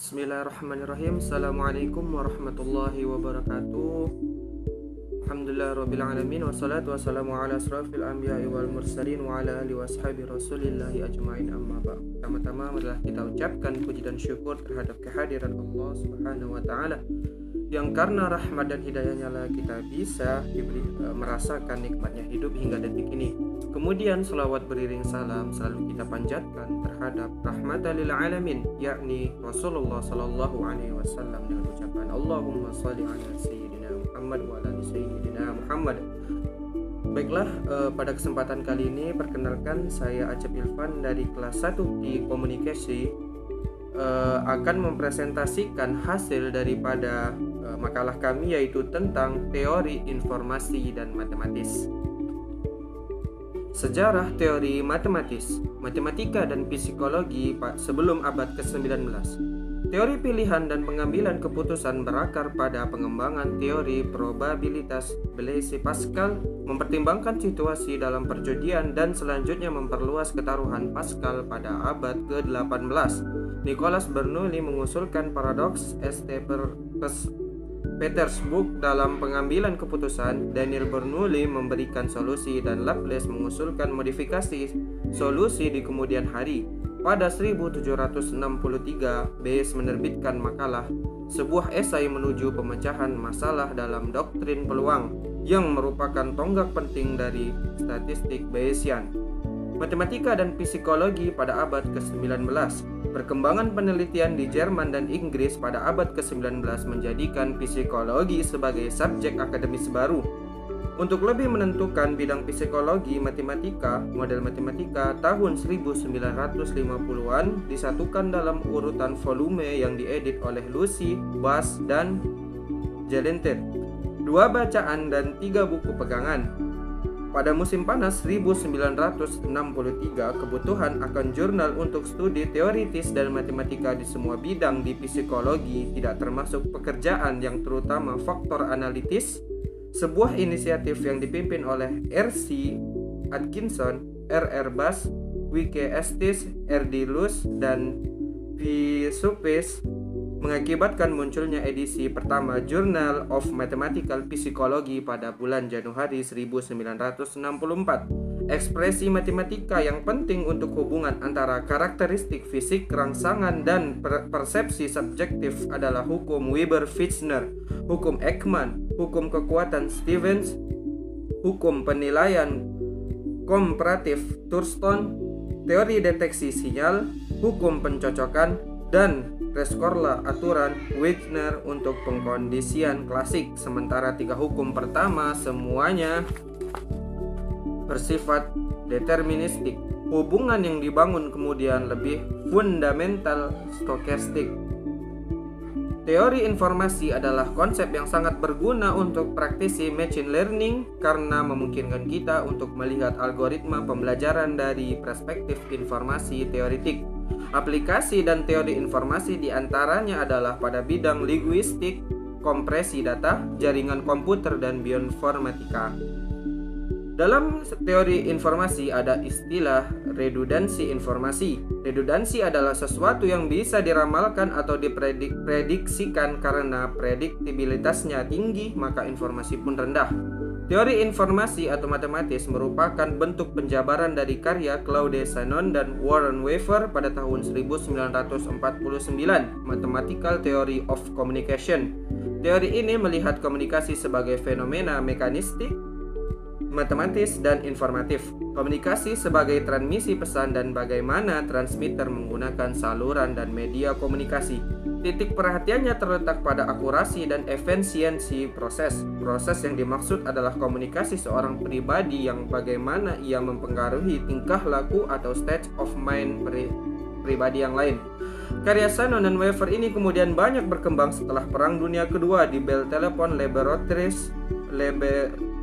Bismillahirrahmanirrahim. Assalamualaikum warahmatullahi wabarakatuh. Alhamdulillah rabbil alamin, wassalatu wassalamu ala asrafil anbiya'i wal mursalin wa ala alihi washabi rasulillahi ajma'in, amma ba'd. Pertama-tama adalah kita ucapkan puji dan syukur terhadap kehadiran Allah Subhanahu wa taala yang karena rahmat dan hidayahnya lah kita bisa merasakan nikmatnya hidup hingga detik ini. Kemudian selawat beriring salam selalu kita panjatkan terhadap rahmatan lil alamin, yakni Rasulullah sallallahu alaihi wasallam, dengan ucapan Allahumma shalli ala sayyidina Muhammad wa ala ali sayyidina Muhammad. Baiklah, pada kesempatan kali ini perkenalkan saya Acep Ilfan dari kelas 1 di komunikasi akan mempresentasikan hasil daripada makalah kami, yaitu tentang teori informasi dan matematis. Sejarah teori matematis, matematika dan psikologi sebelum abad ke-19. Teori pilihan dan pengambilan keputusan berakar pada pengembangan teori probabilitas Blaise Pascal, mempertimbangkan situasi dalam perjudian dan selanjutnya memperluas ketaruhan Pascal pada abad ke-18. Nicolas Bernoulli mengusulkan paradoks St. Petersburg dalam pengambilan keputusan. Daniel Bernoulli memberikan solusi dan Laplace mengusulkan modifikasi solusi di kemudian hari. Pada 1763, Bayes menerbitkan makalah, sebuah esai menuju pemecahan masalah dalam doktrin peluang, yang merupakan tonggak penting dari statistik Bayesian. Matematika dan psikologi pada abad ke-19. Perkembangan penelitian di Jerman dan Inggris pada abad ke-19 menjadikan psikologi sebagai subjek akademis baru. Untuk lebih menentukan bidang psikologi matematika, model matematika tahun 1950-an disatukan dalam urutan volume yang diedit oleh Lucy, Bass, dan Gelenter. 2 bacaan dan 3 buku pegangan. Pada musim panas 1963, kebutuhan akan jurnal untuk studi teoritis dan matematika di semua bidang di psikologi, tidak termasuk pekerjaan yang terutama faktor analitis, sebuah inisiatif yang dipimpin oleh R.C. Atkinson, R.R. Bass, W.K. Estes, R.D. Luce, dan V. Supes, mengakibatkan munculnya edisi pertama Journal of Mathematical Psychology pada bulan Januari 1964. Ekspresi matematika yang penting untuk hubungan antara karakteristik fisik rangsangan dan persepsi subjektif adalah hukum Weber-Fechner, hukum Ekman, hukum kekuatan Stevens, hukum penilaian komparatif Thurston, teori deteksi sinyal, hukum pencocokan, dan Rescorla aturan Wigner untuk pengkondisian klasik. Sementara 3 hukum pertama semuanya bersifat deterministik. Hubungan yang dibangun kemudian lebih fundamental stokastik. Teori informasi adalah konsep yang sangat berguna untuk praktisi machine learning karena memungkinkan kita untuk melihat algoritma pembelajaran dari perspektif informasi teoretik. Aplikasi dan teori informasi diantaranya adalah pada bidang linguistik, kompresi data, jaringan komputer, dan bioinformatika. Dalam teori informasi ada istilah redundansi informasi. Redundansi adalah sesuatu yang bisa diramalkan atau diprediksikan karena prediktibilitasnya tinggi, maka informasi pun rendah. Teori informasi atau matematis merupakan bentuk penjabaran dari karya Claude Shannon dan Warren Weaver pada tahun 1949, Mathematical Theory of Communication. Teori ini melihat komunikasi sebagai fenomena mekanistik, matematis, dan informatif. Komunikasi sebagai transmisi pesan dan bagaimana transmitter menggunakan saluran dan media komunikasi. Titik perhatiannya terletak pada akurasi dan efisiensi proses. Proses yang dimaksud adalah komunikasi seorang pribadi yang bagaimana ia mempengaruhi tingkah laku atau state of mind pribadi yang lain. Karya Shannon dan Weaver ini kemudian banyak berkembang setelah Perang Dunia Kedua di Bell Telephone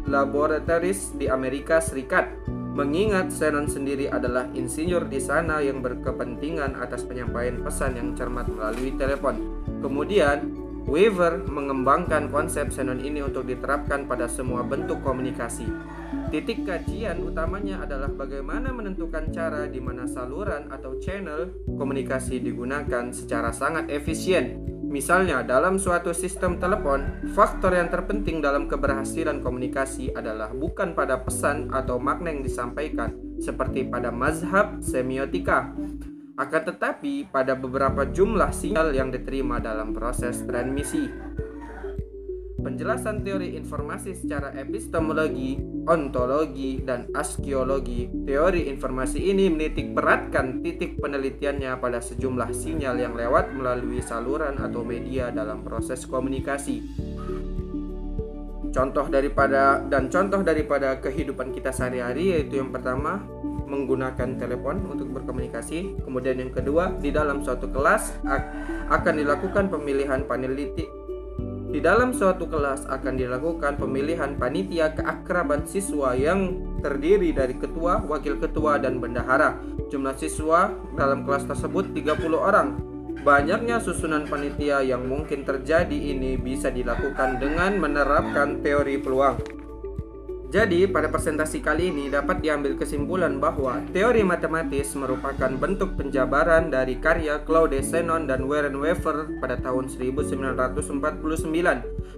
Laboratories di Amerika Serikat. Mengingat Shannon sendiri adalah insinyur di sana yang berkepentingan atas penyampaian pesan yang cermat melalui telepon. Kemudian, Weaver mengembangkan konsep Shannon ini untuk diterapkan pada semua bentuk komunikasi. Titik kajian utamanya adalah bagaimana menentukan cara di mana saluran atau channel komunikasi digunakan secara sangat efisien. Misalnya, dalam suatu sistem telepon, faktor yang terpenting dalam keberhasilan komunikasi adalah bukan pada pesan atau makna yang disampaikan, seperti pada mazhab semiotika, akan tetapi pada beberapa jumlah sinyal yang diterima dalam proses transmisi. Penjelasan teori informasi secara epistemologi, ontologi, dan aksiologi. Teori informasi ini menitik beratkan titik penelitiannya pada sejumlah sinyal yang lewat melalui saluran atau media dalam proses komunikasi. Contoh daripada kehidupan kita sehari-hari yaitu yang pertama, menggunakan telepon untuk berkomunikasi. Kemudian yang kedua, di dalam suatu kelas akan dilakukan pemilihan peneliti. Di dalam suatu kelas akan dilakukan pemilihan panitia keakraban siswa yang terdiri dari ketua, wakil ketua, dan bendahara. Jumlah siswa dalam kelas tersebut 30 orang. Banyaknya susunan panitia yang mungkin terjadi ini bisa dilakukan dengan menerapkan teori peluang. Jadi, pada presentasi kali ini dapat diambil kesimpulan bahwa teori matematis merupakan bentuk penjabaran dari karya Claude Shannon dan Warren Weaver pada tahun 1949.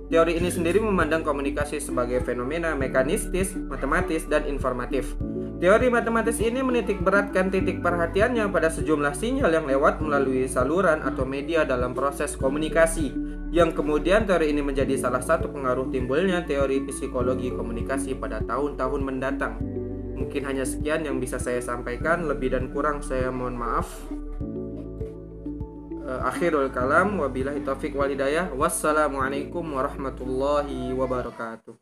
Teori ini sendiri memandang komunikasi sebagai fenomena mekanistis, matematis, dan informatif. Teori matematis ini menitik beratkan titik perhatiannya pada sejumlah sinyal yang lewat melalui saluran atau media dalam proses komunikasi, yang kemudian teori ini menjadi salah satu pengaruh timbulnya teori psikologi komunikasi pada tahun-tahun mendatang. Mungkin hanya sekian yang bisa saya sampaikan, lebih dan kurang saya mohon maaf. Akhirul kalam, wabillahi taufik wal hidayah. Wassalamualaikum warahmatullahi wabarakatuh.